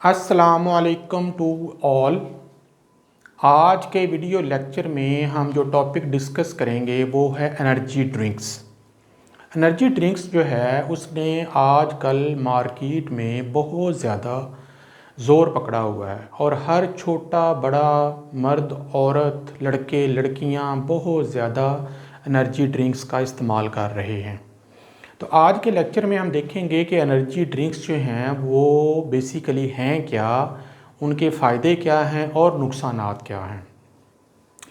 अस्सलामुअलैकुम to all. आज के वीडियो लेक्चर में हम जो टॉपिक डिस्कस करेंगे वो है एनर्जी ड्रिंक्स। एनर्जी ड्रिंक्स जो है उसने आजकल मार्केट में बहुत ज़्यादा ज़ोर पकड़ा हुआ है और हर छोटा बड़ा मर्द औरत लड़के लड़कियां बहुत ज़्यादा एनर्जी ड्रिंक्स का इस्तेमाल कर रहे हैं। तो आज के लेक्चर में हम देखेंगे कि एनर्जी ड्रिंक्स जो हैं वो बेसिकली हैं क्या, उनके फ़ायदे क्या हैं और नुकसानात क्या हैं।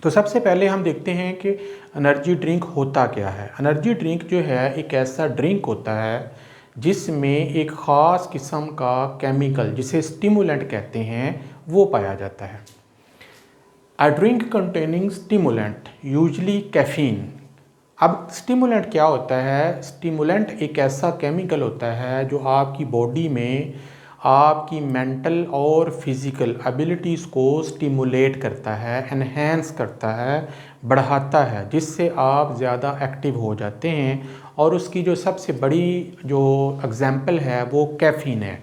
तो सबसे पहले हम देखते हैं कि एनर्जी ड्रिंक होता क्या है। एनर्जी ड्रिंक जो है एक ऐसा ड्रिंक होता है जिसमें एक ख़ास किस्म का केमिकल जिसे स्टिमुलेंट कहते हैं वो पाया जाता है। A drink containing stimulant usually caffeine. अब स्टिमुलेंट क्या होता है? स्टिमुलेंट एक ऐसा केमिकल होता है जो आपकी बॉडी में आपकी मेंटल और फिज़िकल एबिलिटीज़ को स्टिमुलेट करता है, एनहेंस करता है, बढ़ाता है, जिससे आप ज़्यादा एक्टिव हो जाते हैं। और उसकी जो सबसे बड़ी जो एग्जांपल है वो कैफ़ीन है।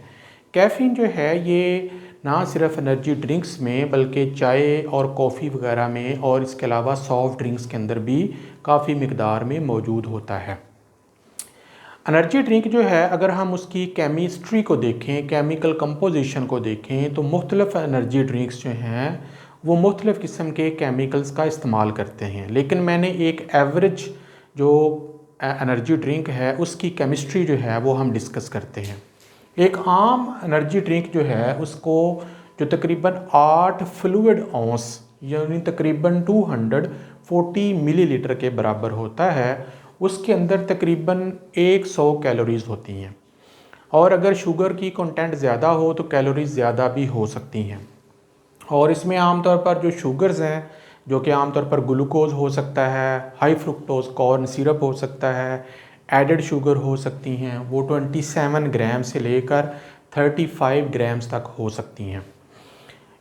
कैफ़ीन जो है ये ना सिर्फ एनर्जी ड्रिंक्स में बल्कि चाय और कॉफ़ी वगैरह में और इसके अलावा सॉफ्ट ड्रिंक्स के अंदर भी काफ़ी मिकदार में मौजूद होता है। एनर्जी ड्रिंक जो है अगर हम उसकी केमिस्ट्री को देखें, केमिकल कंपोजिशन को देखें, तो मुख्तलिफ़ एनर्जी ड्रिंक्स जो हैं वो मुख्तलिफ़ किस्म के केमिकल्स का इस्तेमाल करते हैं। लेकिन मैंने एक एवरेज जो एनर्जी ड्रिंक है उसकी केमिस्ट्री जो है वो हम डिस्कस करते हैं। एक आम एनर्जी ड्रिंक जो है उसको जो तकरीबन 8 फ्लूइड ऑंस यानी तकरीबन 240 मिलीलीटर के बराबर होता है, उसके अंदर तकरीबन 100 कैलोरीज़ होती हैं। और अगर शुगर की कंटेंट ज़्यादा हो तो कैलोरीज़ ज़्यादा भी हो सकती हैं। और इसमें आमतौर पर जो शुगर्स हैं जो कि आमतौर पर ग्लूकोज हो सकता है, हाई फ्रुक्टोज कॉर्न सिरप हो सकता है, एडेड शुगर हो सकती हैं, वो 27 ग्राम से लेकर 35 ग्राम्स तक हो सकती हैं।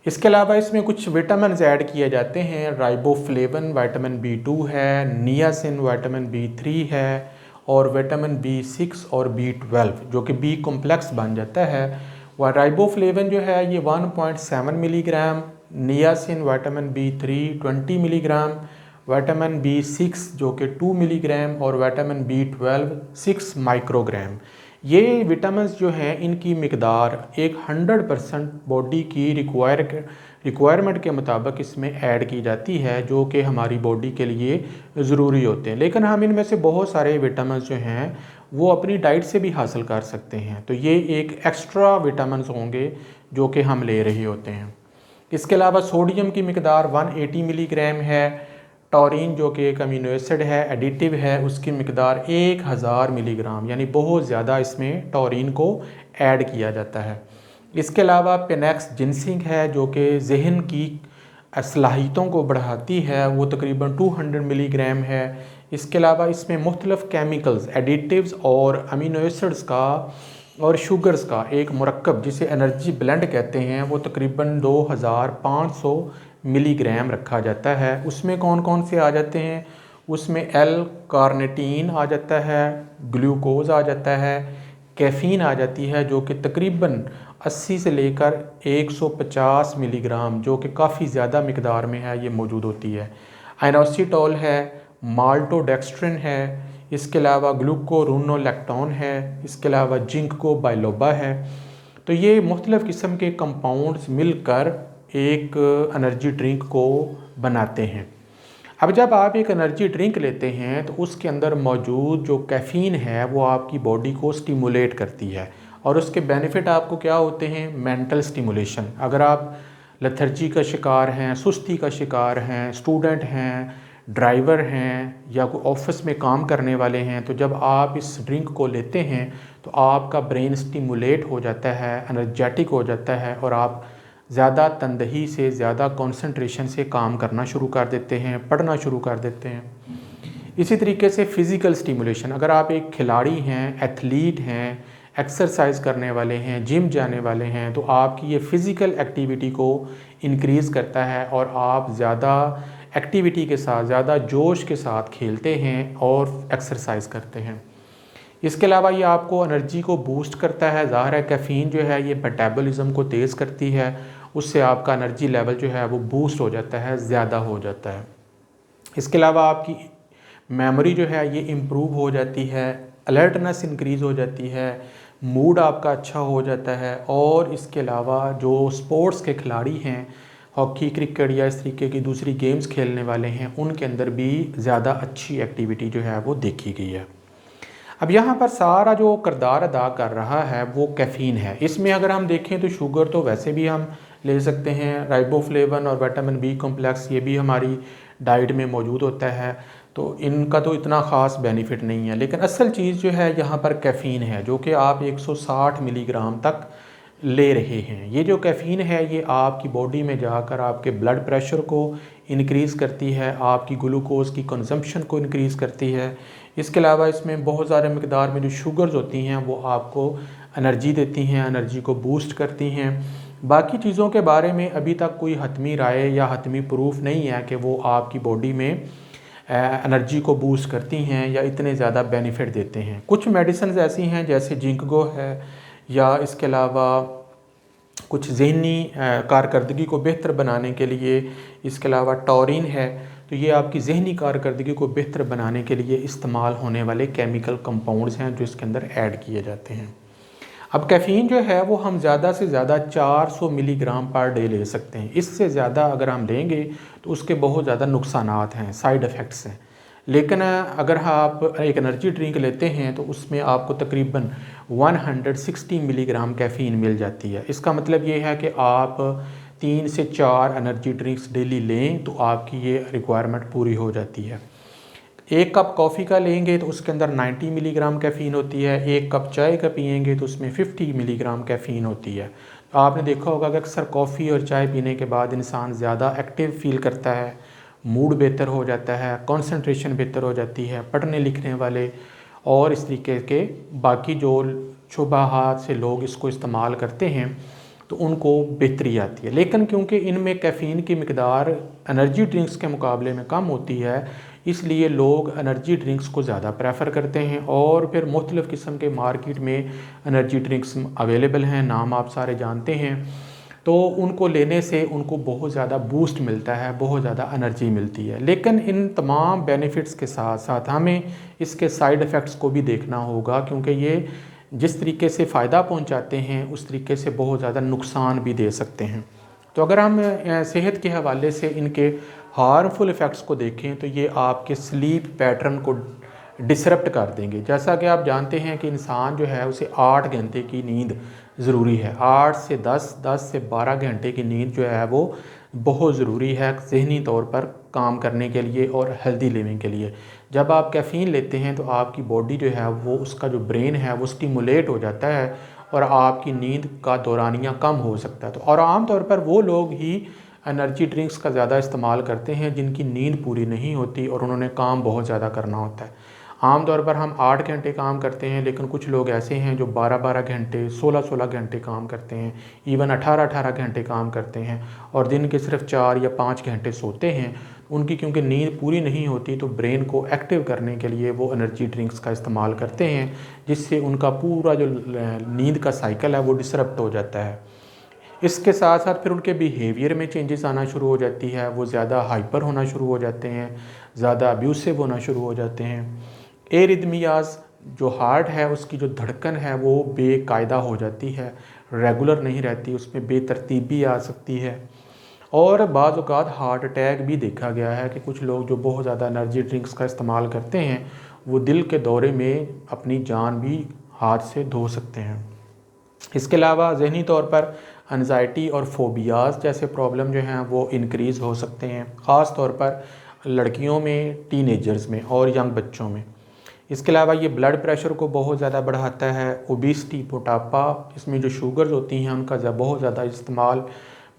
इसके अलावा इसमें कुछ विटामिन ऐड किए जाते हैं। राइबोफ्लेविन विटामिन B2 है, नियासिन विटामिन B3 है और विटामिन B6 और B12 जो कि बी कॉम्प्लेक्स बन जाता है। वह राइबोफ्लेविन जो है ये 1.7 milligram, niacin vitamin B3 20 milligram, vitamin B6 जो कि 2 मिलीग्राम और विटामिन B12 6 माइक्रोग्राम। ये विटामिन्स जो हैं इनकी मिकदार एक 100% बॉडी की रिक्वायरमेंट के मुताबिक इसमें ऐड की जाती है जो कि हमारी बॉडी के लिए ज़रूरी होते हैं। लेकिन हम इनमें से बहुत सारे विटामिन्स जो हैं वो अपनी डाइट से भी हासिल कर सकते हैं। तो ये एक एक्स्ट्रा विटामिन्स होंगे जो कि हम ले रहे होते हैं। इसके अलावा सोडियम की मिकदार 180 मिलीग्राम है। टॉरिन जो कि एक अमीनो एसिड है, एडिटिव है, उसकी मिकदार 1000 मिलीग्राम यानी बहुत ज़्यादा इसमें टॉरिन को ऐड किया जाता है। इसके अलावा पेनेक्स जिनसिंग है जो कि जहन की सलाहियतों को बढ़ाती है, वो तकरीबन 200 मिलीग्राम है। इसके अलावा इसमें मुख्तलिफ़ केमिकल्स, एडिटिव्स और अमीनो एसिड्स का और शुगर्स का एक मुरक्कब जिसे एनर्जी ब्लेंड कहते हैं वो तकरीबन 2500 मिलीग्राम रखा जाता है। उसमें कौन कौन से आ जाते हैं? उसमें एल कार्निटीन आ जाता है, ग्लूकोज आ जाता है, कैफ़ीन आ जाती है जो कि तकरीबन 80 से लेकर 150 मिलीग्राम जो कि काफ़ी ज़्यादा मिकदार में है ये मौजूद होती है। आइनोसिटोल है, माल्टोडेक्स्ट्रिन है, इसके अलावा ग्लूकोरोनोलैक्टोन है, इसके अलावा जिंको बाइलोबा है। तो ये मुख्तलिफ़ किस्म के कंपाउंड्स मिलकर एक एनर्जी ड्रिंक को बनाते हैं। अब जब आप एक एनर्जी ड्रिंक लेते हैं तो उसके अंदर मौजूद जो कैफ़ीन है वो आपकी बॉडी को स्टिमुलेट करती है और उसके बेनिफिट आपको क्या होते हैं? Mental stimulation. अगर आप लेथर्जी का शिकार हैं, सुस्ती का शिकार हैं, स्टूडेंट हैं, ड्राइवर हैं या कोई ऑफिस में काम करने वाले हैं, तो जब आप इस ड्रिंक को लेते हैं तो आपका ब्रेन स्टिमुलेट हो जाता है, एनर्जेटिक हो जाता है और आप ज़्यादा तंदही से, ज़्यादा कंसंट्रेशन से काम करना शुरू कर देते हैं, पढ़ना शुरू कर देते हैं। इसी तरीके से फ़िज़िकल स्टिमुलेशन, अगर आप एक खिलाड़ी हैं, एथलीट हैं, एक्सरसाइज करने वाले हैं, जिम जाने वाले हैं, तो आपकी ये फ़िज़िकल एक्टिविटी को इंक्रीज़ करता है और आप ज़्यादा एक्टिविटी के साथ, ज़्यादा जोश के साथ खेलते हैं और एक्सरसाइज करते हैं। इसके अलावा ये आपको एनर्जी को बूस्ट करता है। ज़ाहिर है कैफ़ीन जो है ये मेटाबॉलिज्म को तेज़ करती है, उससे आपका एनर्जी लेवल जो है वो बूस्ट हो जाता है, ज़्यादा हो जाता है। इसके अलावा आपकी मेमोरी जो है ये इम्प्रूव हो जाती है, अलर्टनेस इंक्रीज़ हो जाती है, मूड आपका अच्छा हो जाता है। और इसके अलावा जो स्पोर्ट्स के खिलाड़ी हैं, हॉकी, क्रिकेट या इस तरीके की दूसरी गेम्स खेलने वाले हैं, उनके अंदर भी ज़्यादा अच्छी एक्टिविटी जो है वो देखी गई है। अब यहाँ पर सारा जो किरदार अदा कर रहा है वो कैफ़ीन है। इसमें अगर हम देखें तो शुगर तो वैसे भी हम ले सकते हैं, राइबोफ्लेविन और विटामिन बी कॉम्प्लेक्स ये भी हमारी डाइट में मौजूद होता है, तो इनका तो इतना ख़ास बेनिफिट नहीं है। लेकिन असल चीज़ जो है यहाँ पर कैफ़ीन है, जो कि आप 160 मिलीग्राम तक ले रहे हैं। ये जो कैफ़ीन है ये आपकी बॉडी में जाकर आपके ब्लड प्रेशर को इंक्रीज़ करती है, आपकी ग्लूकोज़ की कंजम्पशन को इंक्रीज़ करती है। इसके अलावा इसमें बहुत ज़्यादा मकदार में जो शुगर्स होती हैं वो आपको एनर्जी देती हैं, एनर्जी को बूस्ट करती हैं। बाकी चीज़ों के बारे में अभी तक कोई हतमी राय या हतमी प्रूफ नहीं है कि वो आपकी बॉडी में एनर्जी को बूस्ट करती हैं या इतने ज़्यादा बेनिफिट देते हैं। कुछ मेडिसिन ऐसी हैं जैसे जिंकगो है, या इसके अलावा कुछ ज़हनी कारकर्दगी को बेहतर बनाने के लिए, इसके अलावा टॉरिन है, तो ये आपकी ज़हनी कारकर्दगी को बेहतर बनाने के लिए इस्तेमाल होने वाले केमिकल कंपाउंड्स हैं जो इसके अंदर ऐड किए जाते हैं। अब कैफ़ीन जो है वो हम ज़्यादा से ज़्यादा 400 मिलीग्राम पर डे ले सकते हैं। इससे ज़्यादा अगर हम लेंगे तो उसके बहुत ज़्यादा नुकसानात हैं, साइड इफ़ेक्ट्स हैं। लेकिन अगर आप एक एनर्जी ड्रिंक लेते हैं तो उसमें आपको तकरीबन 160 मिलीग्राम कैफ़ीन मिल जाती है। इसका मतलब ये है कि आप 3 से 4 एनर्जी ड्रिंक्स डेली लें तो आपकी ये रिक्वायरमेंट पूरी हो जाती है। एक कप कॉफ़ी का लेंगे तो उसके अंदर 90 मिलीग्राम कैफ़ीन होती है, एक कप चाय का पिएंगे तो उसमें 50 मिलीग्राम कैफ़ीन होती है। तो आपने देखा होगा कि अक्सर कॉफ़ी और चाय पीने के बाद इंसान ज़्यादा एक्टिव फील करता है, मूड बेहतर हो जाता है, कंसंट्रेशन बेहतर हो जाती है। पढ़ने लिखने वाले और इस तरीके के बाकी जो शुबहात से लोग इसको इस्तेमाल करते हैं तो उनको बेहतरी आती है। लेकिन क्योंकि इनमें कैफ़ीन की मिकदार एनर्जी ड्रिंक्स के मुकाबले में कम होती है, इसलिए लोग एनर्जी ड्रिंक्स को ज़्यादा प्रेफर करते हैं। और फिर मुख्तलिफ़ किस्म के मार्केट में एनर्जी ड्रिंक्स अवेलेबल हैं, नाम आप सारे जानते हैं, तो उनको लेने से उनको बहुत ज़्यादा बूस्ट मिलता है, बहुत ज़्यादा एनर्जी मिलती है। लेकिन इन तमाम बेनिफिट्स के साथ साथ हमें इसके साइड इफ़ेक्ट्स को भी देखना होगा, क्योंकि ये जिस तरीके से फ़ायदा पहुंचाते हैं उस तरीके से बहुत ज़्यादा नुकसान भी दे सकते हैं। तो अगर हम सेहत के हवाले से इनके हार्मफुल इफ़ेक्ट्स को देखें तो ये आपके स्लीप पैटर्न को डिसरप्ट कर देंगे। जैसा कि आप जानते हैं कि इंसान जो है उसे 8 घंटे की नींद ज़रूरी है, 8 से 10, 10 से 12 घंटे की नींद जो है वो बहुत ज़रूरी है ज़हनी तौर पर काम करने के लिए और हेल्दी लिविंग के लिए। जब आप कैफ़ीन लेते हैं तो आपकी बॉडी जो है वो, उसका जो ब्रेन है वो स्टिमुलेट हो जाता है और आपकी नींद का दौरानिया कम हो सकता है। तो और आम तौर पर वो लोग ही एनर्जी ड्रिंक्स का ज़्यादा इस्तेमाल करते हैं जिनकी नींद पूरी नहीं होती और उन्होंने काम बहुत ज़्यादा करना होता है। आम तौर पर हम 8 घंटे काम करते हैं, लेकिन कुछ लोग ऐसे हैं जो 12-12 घंटे, 16-16 घंटे काम करते हैं, इवन 18-18 घंटे काम करते हैं और दिन के सिर्फ 4 या 5 घंटे सोते हैं। उनकी क्योंकि नींद पूरी नहीं होती तो ब्रेन को एक्टिव करने के लिए वो एनर्जी ड्रिंक्स का इस्तेमाल करते हैं, जिससे उनका पूरा जो नींद का साइकिल है वो डिसरप्ट हो जाता है। इसके साथ साथ फिर उनके बिहेवियर में चेंजेस आना शुरू हो जाती है, वो ज़्यादा हाइपर होना शुरू हो जाते हैं, ज़्यादा अब्यूसिव होना शुरू हो जाते हैं। एरिथमियाज, जो हार्ट है उसकी जो धड़कन है वो बेकायदा हो जाती है, रेगुलर नहीं रहती, उसमें बेतरतीबी आ सकती है। और बाज़ औक़ात हार्ट अटैक भी देखा गया है कि कुछ लोग जो बहुत ज़्यादा एनर्जी ड्रिंक्स का इस्तेमाल करते हैं वो दिल के दौरे में अपनी जान भी हाथ से धो सकते हैं। इसके अलावा ज़हनी तौर पर एंजाइटी और फोबियाज़ जैसे प्रॉब्लम जो हैं वो इंक्रीज़ हो सकते हैं, ख़ास तौर पर लड़कियों में, टीनेजर्स में और यंग बच्चों में। इसके अलावा ये ब्लड प्रेशर को बहुत ज़्यादा बढ़ाता है, ओबेसिटी, मोटापा, इसमें जो शुगर्स होती हैं उनका बहुत ज़्यादा इस्तेमाल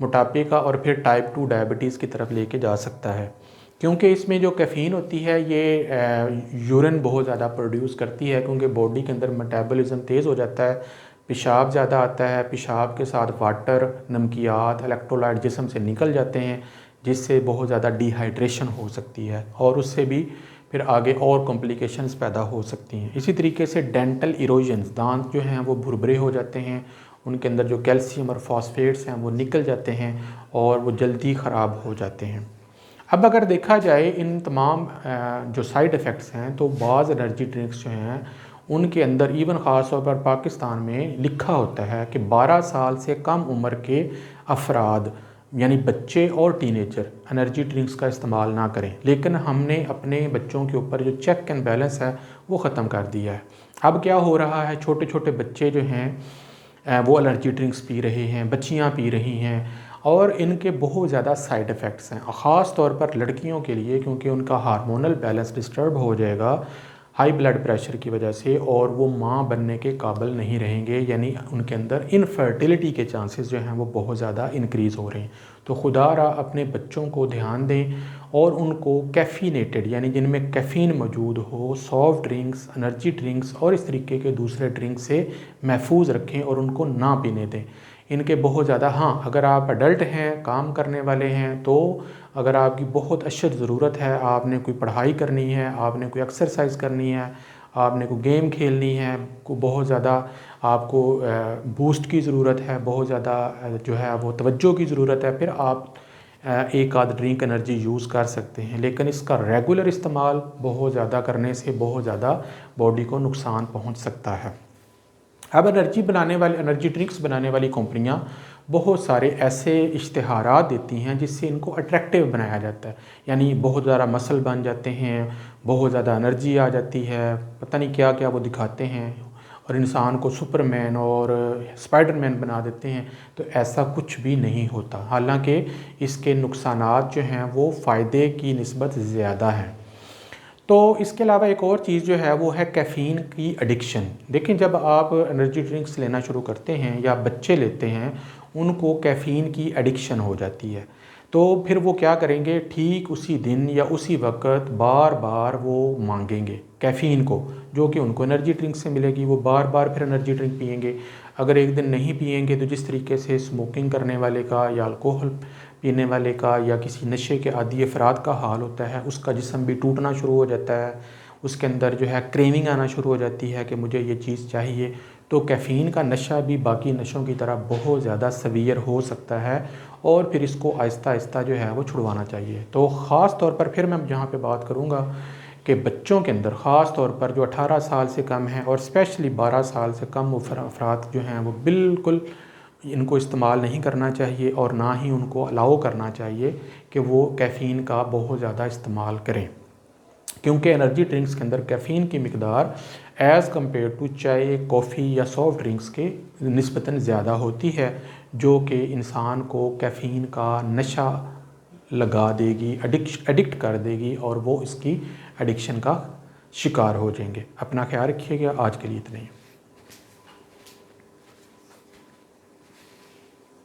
मोटापे का और फिर टाइप 2 डायबिटीज़ की तरफ लेके जा सकता है। क्योंकि इसमें जो कैफ़ीन होती है ये यूरिन बहुत ज़्यादा प्रोड्यूस करती है, क्योंकि बॉडी के अंदर मेटाबॉलिज्म तेज़ हो जाता है, पेशाब ज़्यादा आता है, पेशाब के साथ वाटर, नमकियात, इलेक्ट्रोलाइट जिस्म से निकल जाते हैं, जिससे बहुत ज़्यादा डिहाइड्रेशन हो सकती है और उससे भी फिर आगे और कॉम्प्लिकेशंस पैदा हो सकती हैं। इसी तरीके से डेंटल इरोजन्स, दांत जो हैं वो भुरभुरे हो जाते हैं, उनके अंदर जो कैल्शियम और फॉस्फेट्स हैं वो निकल जाते हैं और वो जल्दी ख़राब हो जाते हैं। अब अगर देखा जाए इन तमाम जो साइड इफ़ेक्ट्स हैं, तो बाज़ एनर्जी ड्रिंक्स जो हैं उनके अंदर इवन ख़ास तौर पर पाकिस्तान में लिखा होता है कि 12 साल से कम उम्र के अफराद यानी बच्चे और टीनेजर एनर्जी ड्रिंक्स का इस्तेमाल ना करें। लेकिन हमने अपने बच्चों के ऊपर जो चेक एंड बैलेंस है वो ख़त्म कर दिया है। अब क्या हो रहा है, छोटे छोटे बच्चे जो हैं वो एनर्जी ड्रिंक्स पी रहे हैं, बच्चियाँ पी रही हैं और इनके बहुत ज़्यादा साइड इफ़ेक्ट्स हैं, ख़ास तौर पर लड़कियों के लिए, क्योंकि उनका हार्मोनल बैलेंस डिस्टर्ब हो जाएगा हाई ब्लड प्रेशर की वजह से और वो माँ बनने के काबिल नहीं रहेंगे, यानी उनके अंदर इनफर्टिलिटी के चांसेस जो हैं वो बहुत ज़्यादा इंक्रीज़ हो रहे हैं। तो खुदारा अपने बच्चों को ध्यान दें और उनको कैफ़ीनेटेड यानी जिनमें कैफ़ीन मौजूद हो सॉफ्ट ड्रिंक्स, एनर्जी ड्रिंक्स और इस तरीके के दूसरे ड्रिंक्स से महफूज रखें और उनको ना पीने दें। इनके बहुत ज़्यादा, हाँ अगर आप अडल्ट हैं, काम करने वाले हैं, तो अगर आपकी बहुत अशद ज़रूरत है, आपने कोई पढ़ाई करनी है, आपने कोई एक्सरसाइज करनी है, आपने कोई गेम खेलनी है, को बहुत ज़्यादा आपको बूस्ट की ज़रूरत है, बहुत ज़्यादा जो है वो तवज्जो की ज़रूरत है, फिर आप एक आध ड्रिंक एनर्जी यूज़ कर सकते हैं। लेकिन इसका रेगुलर इस्तेमाल बहुत ज़्यादा करने से बहुत ज़्यादा बॉडी को नुकसान पहुँच सकता है। अब एनर्जी ड्रिंक्स बनाने वाली कंपनियां बहुत सारे ऐसे इश्तिहारात देती हैं जिससे इनको अट्रैक्टिव बनाया जाता है, यानी बहुत ज़्यादा मसल बन जाते हैं, बहुत ज़्यादा एनर्जी आ जाती है, पता नहीं क्या क्या वो दिखाते हैं और इंसान को सुपरमैन और स्पाइडरमैन बना देते हैं। तो ऐसा कुछ भी नहीं होता, हालांकि इसके नुकसानात जो हैं वो फ़ायदे की निस्बत ज़्यादा हैं। तो इसके अलावा एक और चीज़ जो है वो है कैफ़ीन की एडिक्शन। देखिए, जब आप एनर्जी ड्रिंक्स लेना शुरू करते हैं या बच्चे लेते हैं, उनको कैफ़ीन की एडिक्शन हो जाती है। तो फिर वो क्या करेंगे, ठीक उसी दिन या उसी वक्त बार बार वो मांगेंगे कैफ़ीन को, जो कि उनको एनर्जी ड्रिंक से मिलेगी। वो बार बार फिर एनर्जी ड्रिंक पिएंगे। अगर एक दिन नहीं पिएंगे तो जिस तरीके से स्मोकिंग करने वाले का या अल्कोहल पीने वाले का या किसी नशे के आदी अफराद का हाल होता है, उसका जिस्म भी टूटना शुरू हो जाता है, उसके अंदर जो है क्रेविंग आना शुरू हो जाती है कि मुझे ये चीज़ चाहिए। तो कैफ़ीन का नशा भी बाकी नशों की तरह बहुत ज़्यादा सवीयर हो सकता है और फिर इसको आहिस्ता आहिस्ता जो है वो छुड़वाना चाहिए। तो ख़ास तौर पर फिर मैं जहाँ पे बात करूँगा कि बच्चों के अंदर ख़ास तौर पर जो 18 साल से कम हैं और स्पेशली 12 साल से कम अफराद जो हैं वो बिल्कुल इनको इस्तेमाल नहीं करना चाहिए और ना ही उनको अलाउ करना चाहिए कि वो कैफ़ीन का बहुत ज़्यादा इस्तेमाल करें, क्योंकि एनर्जी ड्रिंक्स के अंदर कैफ़ीन की मिकदार एज़ कम्पेयर टू चाय, कॉफ़ी या सॉफ्ट ड्रिंक्स के निस्बतन ज़्यादा होती है, जो कि इंसान को कैफ़ीन का नशा लगा देगी, एडिक्ट कर देगी और वो इसकी एडिक्शन का शिकार हो जाएंगे। अपना ख्याल रखिएगा। आज के लिए इतना ही।